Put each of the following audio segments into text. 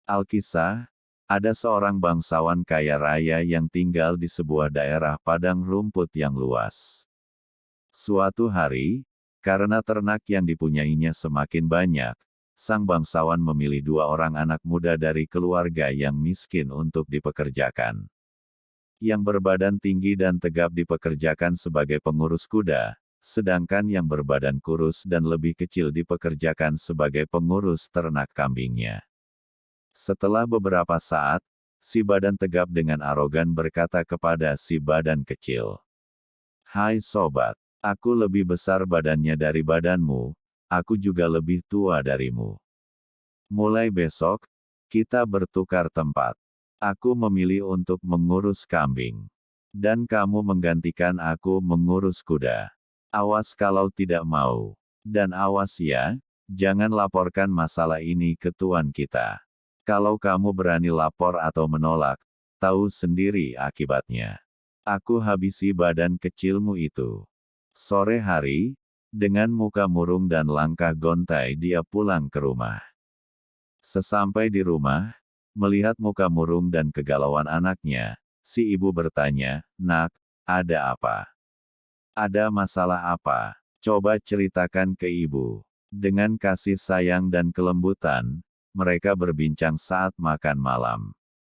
Alkisah, ada seorang bangsawan kaya raya yang tinggal di sebuah daerah padang rumput yang luas. Suatu hari, karena ternak yang dipunyainya semakin banyak, sang bangsawan memilih dua orang anak muda dari keluarga yang miskin untuk dipekerjakan. Yang berbadan tinggi dan tegap dipekerjakan sebagai pengurus kuda, sedangkan yang berbadan kurus dan lebih kecil dipekerjakan sebagai pengurus ternak kambingnya. Setelah beberapa saat, si badan tegap dengan arogan berkata kepada si badan kecil, "Hai sobat, aku lebih besar badannya dari badanmu, aku juga lebih tua darimu. Mulai besok, kita bertukar tempat. Aku memilih untuk mengurus kambing. Dan kamu menggantikan aku mengurus kuda. Awas kalau tidak mau. Dan awas ya, jangan laporkan masalah ini ke tuan kita. Kalau kamu berani lapor atau menolak, tahu sendiri akibatnya. Aku habisi badan kecilmu itu." Sore hari, dengan muka murung dan langkah gontai dia pulang ke rumah. Sesampai di rumah, melihat muka murung dan kegalauan anaknya, si ibu bertanya, "Nak, ada apa? Ada masalah apa? Coba ceritakan ke ibu." Dengan kasih sayang dan kelembutan, mereka berbincang saat makan malam.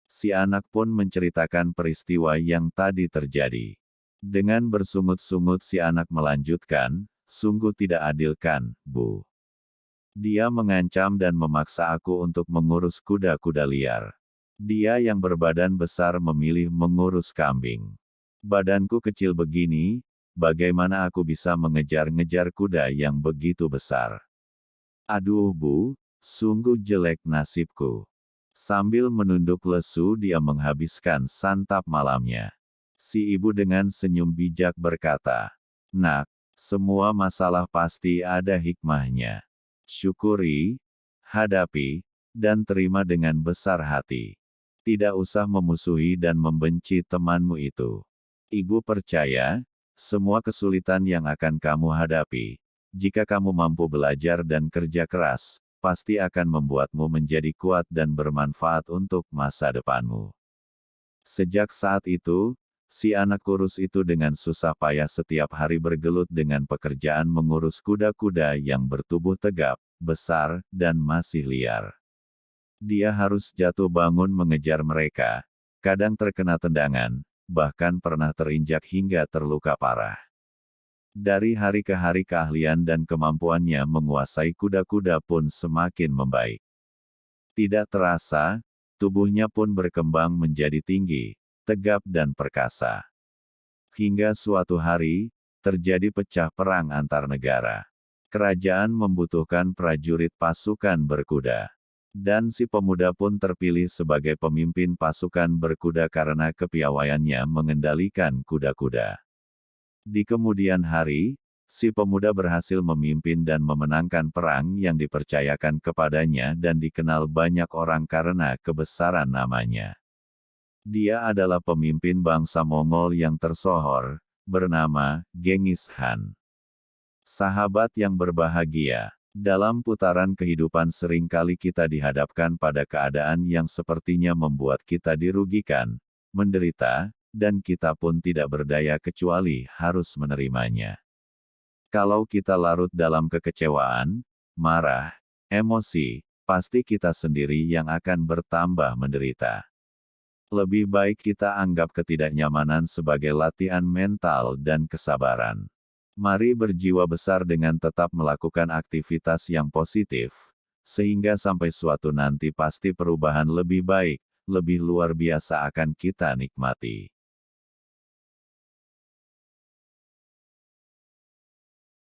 Si anak pun menceritakan peristiwa yang tadi terjadi. Dengan bersungut-sungut si anak melanjutkan, "Sungguh tidak adil kan, Bu? Dia mengancam dan memaksa aku untuk mengurus kuda-kuda liar. Dia yang berbadan besar memilih mengurus kambing. Badanku kecil begini, bagaimana aku bisa mengejar-ngejar kuda yang begitu besar? Aduh Bu, sungguh jelek nasibku." Sambil menunduk lesu dia menghabiskan santap malamnya. Si ibu dengan senyum bijak berkata, "Nak, semua masalah pasti ada hikmahnya. Syukuri, hadapi, dan terima dengan besar hati. Tidak usah memusuhi dan membenci temanmu itu. Ibu percaya, semua kesulitan yang akan kamu hadapi, jika kamu mampu belajar dan kerja keras, pasti akan membuatmu menjadi kuat dan bermanfaat untuk masa depanmu." Sejak saat itu, si anak kurus itu dengan susah payah setiap hari bergelut dengan pekerjaan mengurus kuda-kuda yang bertubuh tegap, besar, dan masih liar. Dia harus jatuh bangun mengejar mereka, kadang terkena tendangan, bahkan pernah terinjak hingga terluka parah. Dari hari ke hari keahlian dan kemampuannya menguasai kuda-kuda pun semakin membaik. Tidak terasa, tubuhnya pun berkembang menjadi tinggi, tegap dan perkasa. Hingga suatu hari, terjadi pecah perang antar negara. Kerajaan membutuhkan prajurit pasukan berkuda. Dan si pemuda pun terpilih sebagai pemimpin pasukan berkuda karena kepiawaiannya mengendalikan kuda-kuda. Di kemudian hari, si pemuda berhasil memimpin dan memenangkan perang yang dipercayakan kepadanya dan dikenal banyak orang karena kebesaran namanya. Dia adalah pemimpin bangsa Mongol yang tersohor, bernama Genghis Khan. Sahabat yang berbahagia, dalam putaran kehidupan seringkali kita dihadapkan pada keadaan yang sepertinya membuat kita dirugikan, menderita, dan kita pun tidak berdaya kecuali harus menerimanya. Kalau kita larut dalam kekecewaan, marah, emosi, pasti kita sendiri yang akan bertambah menderita. Lebih baik kita anggap ketidaknyamanan sebagai latihan mental dan kesabaran. Mari berjiwa besar dengan tetap melakukan aktivitas yang positif, sehingga sampai suatu nanti pasti perubahan lebih baik, lebih luar biasa akan kita nikmati.